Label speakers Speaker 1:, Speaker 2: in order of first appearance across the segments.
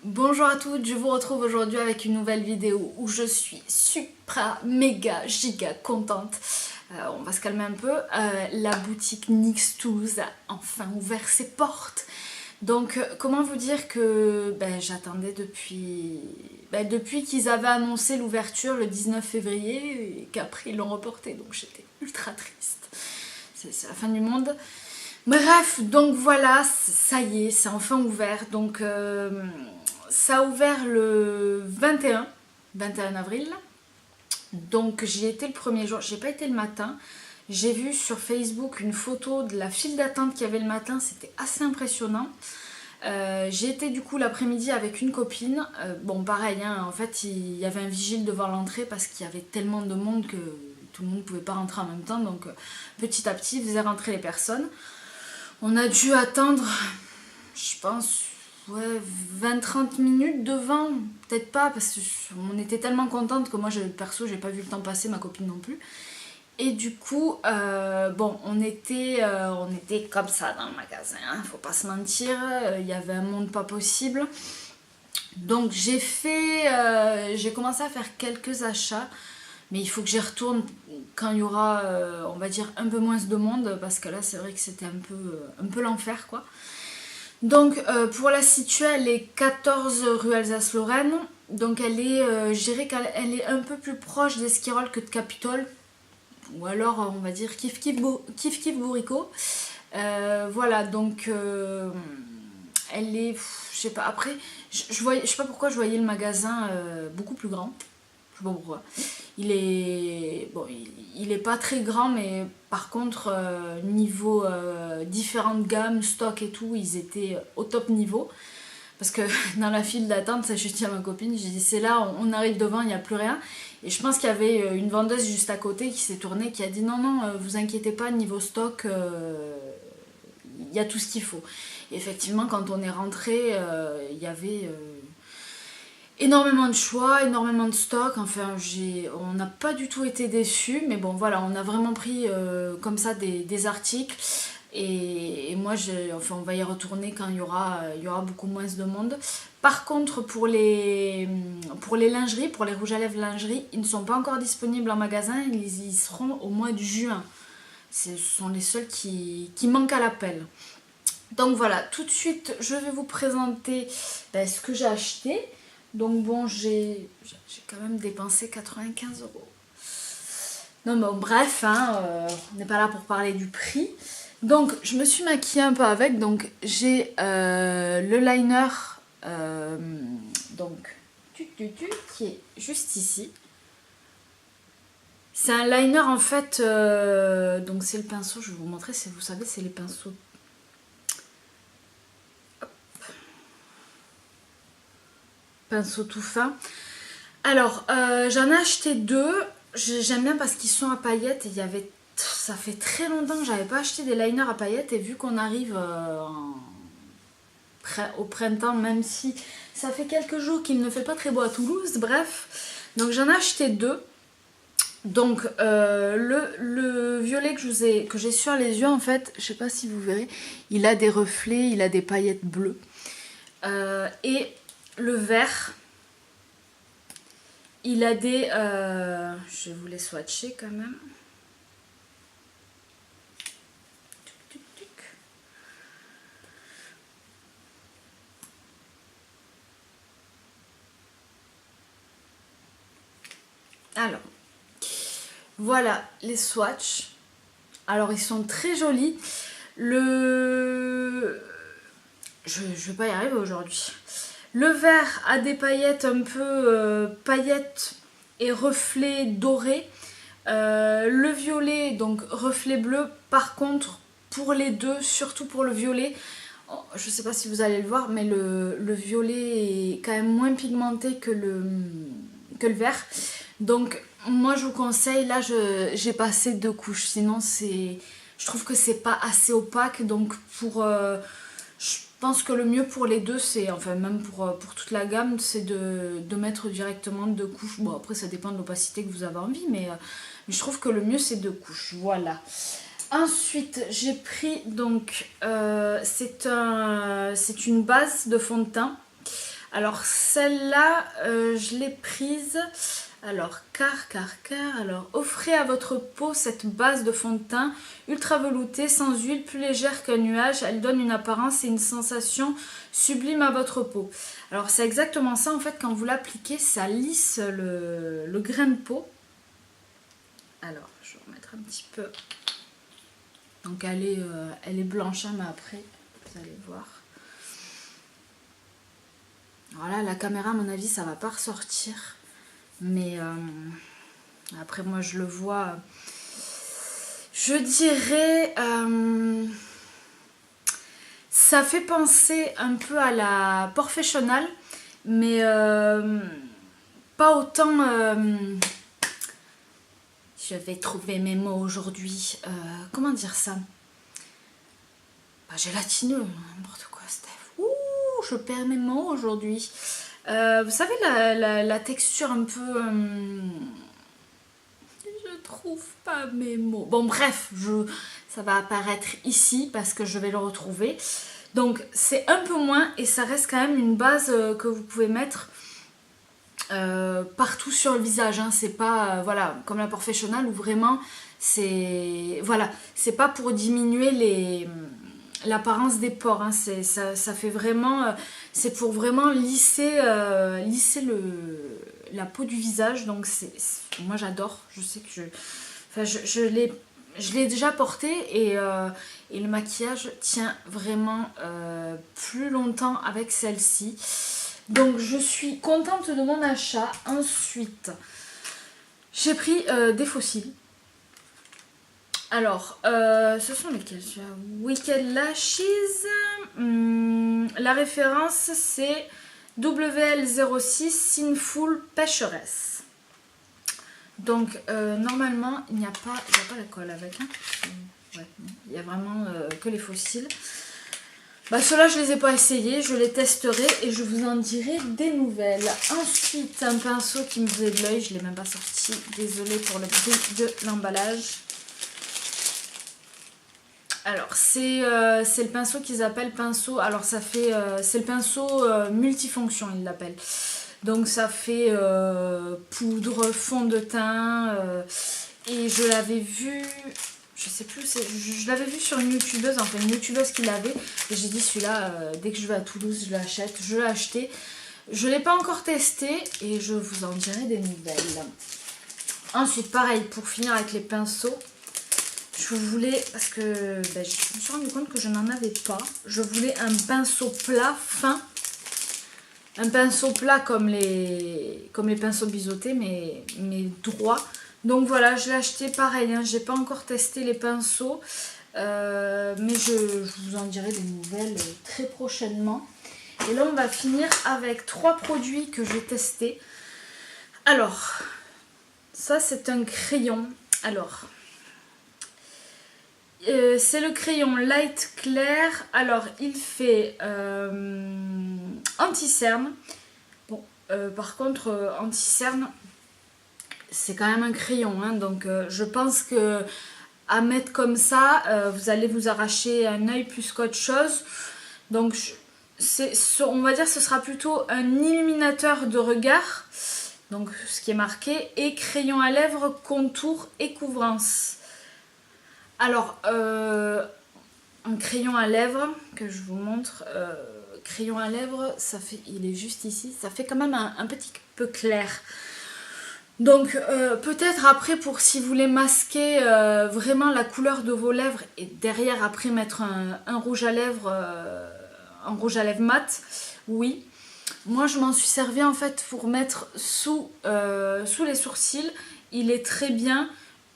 Speaker 1: Bonjour à toutes, je vous retrouve aujourd'hui avec une nouvelle vidéo où je suis supra méga giga contente. On va se calmer un peu. La boutique NYX Toulouse a enfin ouvert ses portes. Donc comment vous dire que j'attendais depuis qu'ils avaient annoncé l'ouverture le 19 février et qu'après ils l'ont reporté, donc j'étais ultra triste. C'est la fin du monde. Bref, donc voilà, ça y est, c'est enfin ouvert. Donc ça a ouvert le 21 avril. Donc j'y étais le premier jour, j'ai pas été le matin. J'ai vu sur Facebook une photo de la file d'attente qu'il y avait le matin, c'était assez impressionnant. J'ai été du coup l'après-midi avec une copine. Bon pareil, hein, en fait il y avait un vigile devant l'entrée parce qu'il y avait tellement de monde que tout le monde ne pouvait pas rentrer en même temps. Donc petit à petit il faisait rentrer les personnes. On a dû attendre, je pense, ouais, 20-30 minutes devant, peut-être pas, parce qu'on était tellement contente que moi, perso, j'ai pas vu le temps passer, ma copine non plus. Et du coup, on était comme ça dans le magasin, hein, faut pas se mentir, il y avait un monde pas possible. Donc j'ai commencé à faire quelques achats, mais il faut que j'y retourne quand il y aura, on va dire, un peu moins de monde, parce que là, c'est vrai que c'était un peu l'enfer, quoi. Donc, pour la situer, elle est 14 rue Alsace-Lorraine. Donc, je dirais qu'elle est un peu plus proche d'Esquirol que de Capitole. Ou alors, on va dire Kif Bourrico. Voilà, donc, elle est, je sais pas, après, je sais pas pourquoi je voyais le magasin beaucoup plus grand. Je sais pas pourquoi. Il est pas très grand, mais par contre, niveau différentes gammes, stock et tout, ils étaient au top niveau. Parce que dans la file d'attente, ça, je dis à ma copine, j'ai dit c'est là, on arrive devant, il n'y a plus rien. Et je pense qu'il y avait une vendeuse juste à côté qui s'est tournée, qui a dit non, non, vous inquiétez pas, niveau stock, il y a tout ce qu'il faut. Et effectivement, quand on est rentré, il y avait énormément de choix, énormément de stock. Enfin, on n'a pas du tout été déçus, mais bon, voilà, on a vraiment pris comme ça des articles. Et moi, on va y retourner quand il y aura beaucoup moins de monde. Par contre, pour les lingeries, pour les rouges à lèvres lingerie, ils ne sont pas encore disponibles en magasin, ils y seront au mois de juin. Ce sont les seuls qui manquent à l'appel. Donc voilà, tout de suite, je vais vous présenter ce que j'ai acheté. Donc bon, j'ai quand même dépensé 95 euros. Non, bon, bref, hein, on n'est pas là pour parler du prix. Donc, je me suis maquillée un peu avec. Donc, j'ai le liner donc, qui est juste ici. C'est un liner en fait. Donc, c'est le pinceau. Je vais vous montrer. Vous savez, c'est les pinceaux. Pinceau tout fin. Alors, j'en ai acheté deux. J'aime bien parce qu'ils sont à paillettes. Et ça fait très longtemps que j'avais pas acheté des liners à paillettes. Et vu qu'on arrive au printemps, même si ça fait quelques jours qu'il ne fait pas très beau à Toulouse, bref. Donc j'en ai acheté deux. Donc le violet que j'ai sur les yeux, en fait, je sais pas si vous verrez, il a des reflets, il a des paillettes bleues. Et le vert, il a des... je vais vous les swatcher quand même. Alors, voilà les swatchs. Alors, ils sont très jolis. Je vais pas y arriver aujourd'hui. Le vert a des paillettes un peu paillettes et reflets dorés. Le violet, donc reflet bleu. Par contre, pour les deux, surtout pour le violet, je sais pas si vous allez le voir, mais le violet est quand même moins pigmenté que le vert. Donc, moi je vous conseille, là j'ai passé 2 couches. Sinon, je trouve que c'est pas assez opaque. Donc, je pense que le mieux pour les deux, c'est, enfin même pour toute la gamme, c'est de mettre directement 2 couches. Bon, après ça dépend de l'opacité que vous avez envie, mais je trouve que le mieux c'est 2 couches. Voilà. Ensuite, j'ai pris donc, c'est une base de fond de teint. Alors celle-là, je l'ai prise. Alors, car. Alors, offrez à votre peau cette base de fond de teint ultra veloutée, sans huile, plus légère qu'un nuage. Elle donne une apparence et une sensation sublime à votre peau. Alors, c'est exactement ça. En fait, quand vous l'appliquez, ça lisse le grain de peau. Alors, je vais remettre un petit peu. Donc, elle est blanche, hein, mais après, vous allez voir. Voilà, la caméra, à mon avis, ça va pas ressortir. Mais après, moi, je le vois. Je dirais... ça fait penser un peu à la Professional, mais pas autant... je vais trouver mes mots aujourd'hui. Comment dire ça? Bah, gélatineux, n'importe quoi, Steph. Ouh, je perds mes mots aujourd'hui. Vous savez, la texture un peu... je trouve pas mes mots. Bon, bref, ça va apparaître ici parce que je vais le retrouver. Donc, c'est un peu moins et ça reste quand même une base que vous pouvez mettre partout sur le visage. Hein. C'est pas, voilà, comme la Professional où vraiment, c'est... Voilà, c'est pas pour diminuer l'apparence des pores, hein. Ça fait vraiment, c'est pour vraiment lisser la peau du visage. Donc moi j'adore, je sais que je l'ai déjà porté et le maquillage tient vraiment plus longtemps avec celle-ci. Donc je suis contente de mon achat. Ensuite, j'ai pris des fossiles. Alors, ce sont lesquels? Wicked Lashes. La référence, c'est WL06 Sinful Pécheresse. Donc, normalement, il n'y a pas la colle avec. Hein. Ouais, il n'y a vraiment que les fossiles. Bah, ceux-là, je ne les ai pas essayés. Je les testerai et je vous en dirai des nouvelles. Ensuite, un pinceau qui me faisait de l'œil. Je ne l'ai même pas sorti. Désolée pour le bruit de l'emballage. Alors, c'est le pinceau qu'ils appellent pinceau. Alors, ça fait. C'est le pinceau multifonction, ils l'appellent. Donc, ça fait poudre, fond de teint. Et je l'avais vu. Je sais plus. Je l'avais vu sur une youtubeuse. Enfin, une youtubeuse qui l'avait. Et j'ai dit, celui-là, dès que je vais à Toulouse, je l'achète. Je l'ai acheté. Je ne l'ai pas encore testé. Et je vous en dirai des nouvelles. Ensuite, pareil, pour finir avec les pinceaux. Je voulais, parce que je me suis rendu compte que je n'en avais pas. Je voulais un pinceau plat fin. Un pinceau plat comme les pinceaux biseautés, mais droit. Donc voilà, je l'ai acheté pareil. Hein, je n'ai pas encore testé les pinceaux. Mais je vous en dirai des nouvelles très prochainement. Et là, on va finir avec 3 produits que j'ai testés. Alors, ça c'est un crayon. Alors... c'est le crayon Light Clair. Alors, il fait anti-cerne. Bon, par contre, anti-cerne, c'est quand même un crayon. Hein, donc, je pense que à mettre comme ça, vous allez vous arracher un œil plus qu'autre chose. Donc, on va dire que ce sera plutôt un illuminateur de regard. Donc, ce qui est marqué. Et crayon à lèvres, contour et couvrance. Alors, un crayon à lèvres que je vous montre, crayon à lèvres, ça fait, il est juste ici, ça fait quand même un petit peu clair. Donc peut-être après pour si vous voulez masquer vraiment la couleur de vos lèvres et derrière après mettre un rouge à lèvres mat, oui. Moi je m'en suis servi en fait pour mettre sous les sourcils, il est très bien.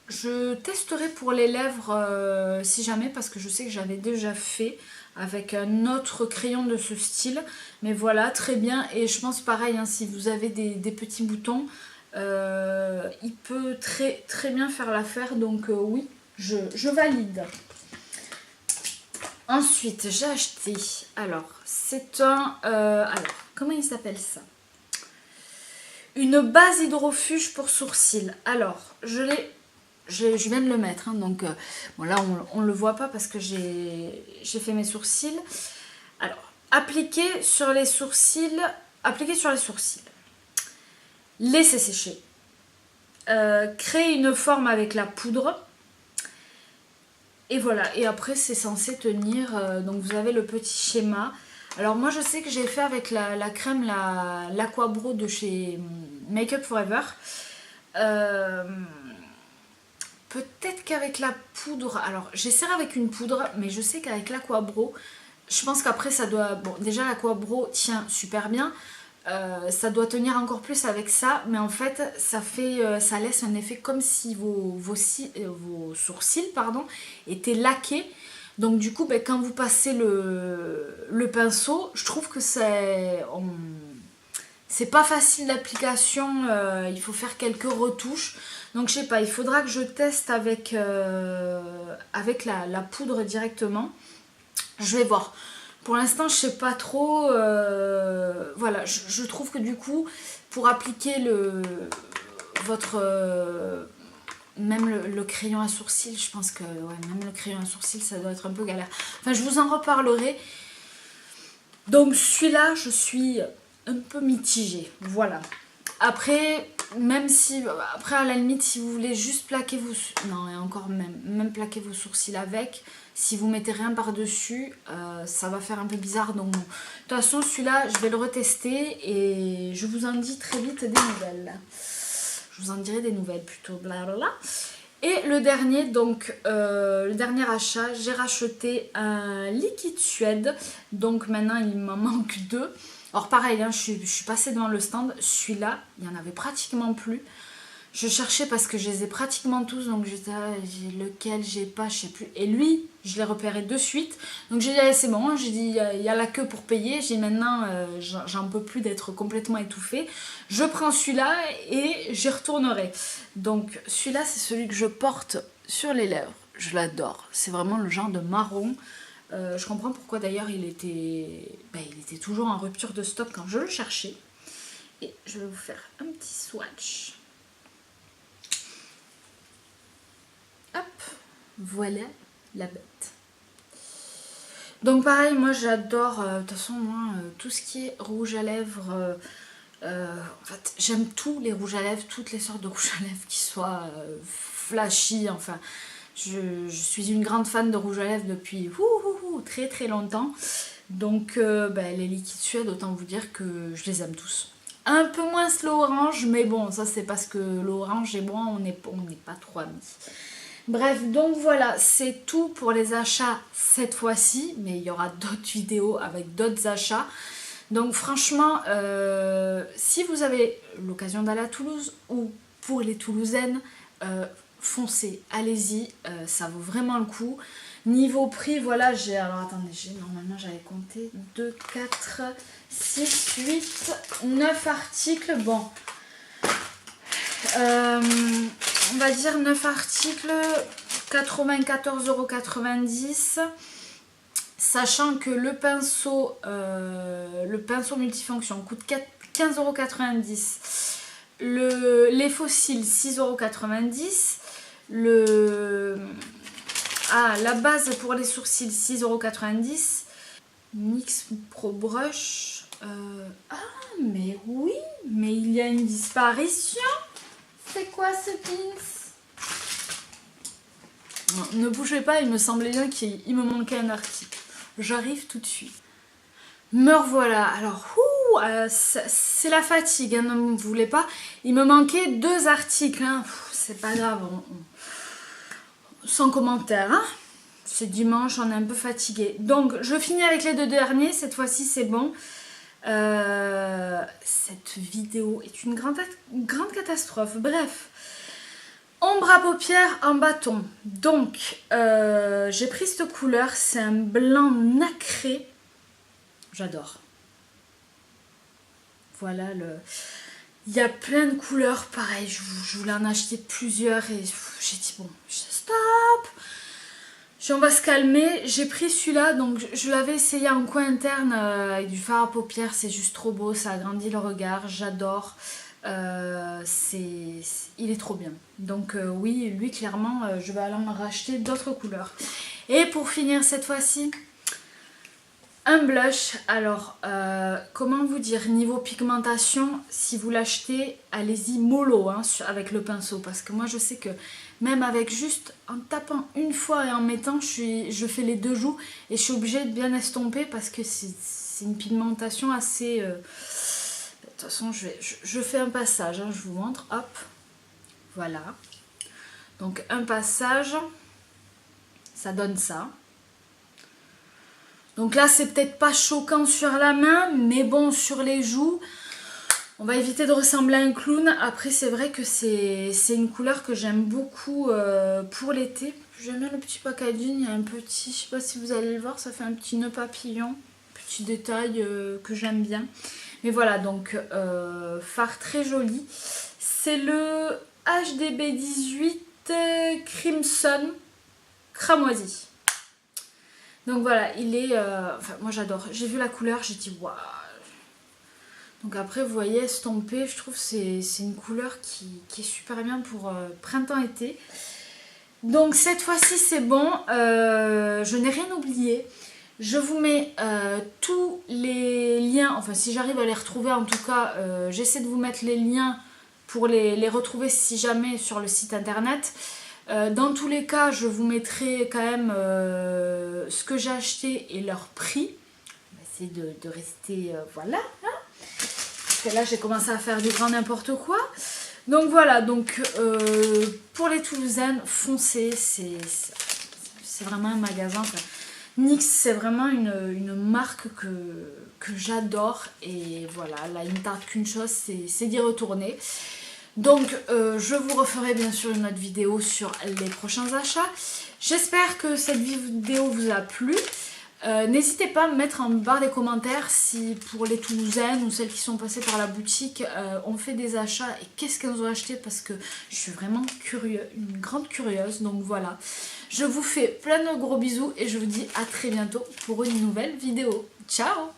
Speaker 1: Je testerai pour les lèvres si jamais parce que je sais que j'avais déjà fait avec un autre crayon de ce style. Mais voilà, très bien. Et je pense pareil, hein, si vous avez des petits boutons, il peut très bien faire l'affaire. Donc oui, je valide. Ensuite, j'ai acheté, alors c'est alors comment il s'appelle ça? Une base hydrofuge pour sourcils. Alors, je viens de le mettre, hein, donc bon, là on ne le voit pas parce que j'ai fait mes sourcils. Alors, appliquer sur les sourcils appliquer sur les sourcils, laisser sécher, créer une forme avec la poudre. Et voilà, et après c'est censé tenir, donc vous avez le petit schéma. Alors moi je sais que j'ai fait avec la crème, l'Aqua-Bro de chez Make Up For Ever. Peut-être qu'avec la poudre, alors j'essaierai avec une poudre, mais je sais qu'avec l'Aqua-Bro, je pense qu'après ça doit, bon déjà l'Aqua-Bro tient super bien. Ça doit tenir encore plus avec ça, mais en fait ça laisse un effet comme si vos sourcils pardon, étaient laqués. Donc du coup quand vous passez le pinceau, je trouve que c'est pas facile d'application, il faut faire quelques retouches. Donc je sais pas, il faudra que je teste avec la poudre directement. Je vais voir. Pour l'instant, je sais pas trop. Voilà, je trouve que du coup, pour appliquer même le crayon à sourcils, je pense que ouais, même le crayon à sourcils, ça doit être un peu galère. Enfin, je vous en reparlerai. Donc celui-là, je suis un peu mitigée. Voilà. Après, même si... Après, à la limite, si vous voulez juste plaquer vos... Non, et encore même plaquer vos sourcils avec... Si vous mettez rien par-dessus, ça va faire un peu bizarre. Donc, bon. De toute façon, celui-là, je vais le retester et je vous en dis très vite des nouvelles. Je vous en dirai des nouvelles plutôt. Blablabla. Et le dernier, donc, le dernier achat, j'ai racheté un liquide Suède. Donc, maintenant, il m'en manque 2. Alors, pareil, hein, je suis passée devant le stand. Celui-là, il n'y en avait pratiquement plus. Je cherchais parce que je les ai pratiquement tous, donc je disais lequel j'ai pas, je sais plus. Et lui, je l'ai repéré de suite. Donc j'ai dit allez, c'est bon, j'ai dit il y a la queue pour payer. J'ai dit maintenant j'en peux plus d'être complètement étouffée. Je prends celui-là et j'y retournerai. Donc celui-là c'est celui que je porte sur les lèvres. Je l'adore. C'est vraiment le genre de marron. Je comprends pourquoi d'ailleurs il était toujours en rupture de stock quand je le cherchais. Et je vais vous faire un petit swatch. Hop, voilà la bête. Donc pareil, moi j'adore, de toute façon moi, tout ce qui est rouge à lèvres, en fait j'aime tous les rouges à lèvres, toutes les sortes de rouges à lèvres qui soient flashy, enfin je suis une grande fan de rouge à lèvres depuis très très longtemps. Donc les liquides Suède, autant vous dire que je les aime tous. Un peu moins l'orange, mais bon ça c'est parce que l'orange et moi on n'est pas trop amis. Bref, donc voilà, c'est tout pour les achats cette fois-ci, mais il y aura d'autres vidéos avec d'autres achats. Donc franchement, si vous avez l'occasion d'aller à Toulouse ou pour les Toulousaines, foncez, allez-y, ça vaut vraiment le coup. Niveau prix, voilà, alors attendez, normalement j'avais compté 2, 4, 6, 8, 9 articles, bon. On va dire 9 articles, 94,90 €, sachant que le pinceau multifonction coûte 15,90 €, les fossiles 6,90 €, la base pour les sourcils 6,90 €, NYX Pro Brush, mais oui, mais il y a une disparition. C'est quoi ce pins? Non, ne bougez pas, il me semblait bien qu'il me manquait un article. J'arrive tout de suite. Me revoilà. Alors, c'est la fatigue, hein, ne me voulez pas. Il me manquait 2 articles. Hein. C'est pas grave. Sans commentaire. Hein. C'est dimanche, on est un peu fatigué. Donc, je finis avec les 2 derniers. Cette fois-ci, c'est bon. Cette vidéo est une grande catastrophe. Bref, ombre à paupières en bâton. Donc j'ai pris cette couleur, c'est un blanc nacré, j'adore. Voilà, il y a plein de couleurs, pareil, je voulais en acheter plusieurs et j'ai dit bon, stop. On va se calmer, j'ai pris celui-là, donc je l'avais essayé en coin interne avec du fard à paupières, c'est juste trop beau, ça agrandit le regard, j'adore, il est trop bien. Donc oui, lui clairement, je vais aller en racheter d'autres couleurs. Et pour finir cette fois-ci, Un blush, alors comment vous dire, niveau pigmentation, si vous l'achetez, allez-y mollo hein, avec le pinceau, parce que moi je sais que même avec juste en tapant une fois et en mettant, je fais les deux joues et je suis obligée de bien estomper parce que c'est une pigmentation assez... De toute façon je fais un passage, hein, je vous montre, hop, voilà. Donc un passage, ça donne ça. Donc là, c'est peut-être pas choquant sur la main, mais bon, sur les joues, on va éviter de ressembler à un clown. Après, c'est vrai que c'est une couleur que j'aime beaucoup pour l'été. J'aime bien le petit packaging, il y a un petit, je sais pas si vous allez le voir, ça fait un petit nœud papillon, petit détail que j'aime bien. Mais voilà, donc fard très joli. C'est le HDB 18 Crimson Cramoisi. Donc voilà, il est... enfin, moi j'adore. J'ai vu la couleur, j'ai dit waouh. Donc après, vous voyez, estompé, je trouve que c'est une couleur qui est super bien pour printemps-été. Donc cette fois-ci, c'est bon. Je n'ai rien oublié. Je vous mets tous les liens, enfin si j'arrive à les retrouver en tout cas, j'essaie de vous mettre les liens pour les retrouver si jamais sur le site internet. Dans tous les cas, je vous mettrai quand même ce que j'ai acheté et leur prix. On va essayer de rester, voilà. Hein, parce que là, j'ai commencé à faire du grand n'importe quoi. Donc voilà, donc pour les Toulousaines, foncez, c'est vraiment un magasin. Enfin, NYX, c'est vraiment une marque que j'adore. Et voilà, là, il ne tarde qu'une chose, c'est d'y retourner. Donc je vous referai bien sûr une autre vidéo sur les prochains achats. J'espère que cette vidéo vous a plu. N'hésitez pas à me mettre en barre des commentaires si pour les Toulousaines ou celles qui sont passées par la boutique ont fait des achats et qu'est-ce qu'elles ont acheté, parce que je suis vraiment curieuse, une grande curieuse. Donc voilà, je vous fais plein de gros bisous et je vous dis à très bientôt pour une nouvelle vidéo. Ciao!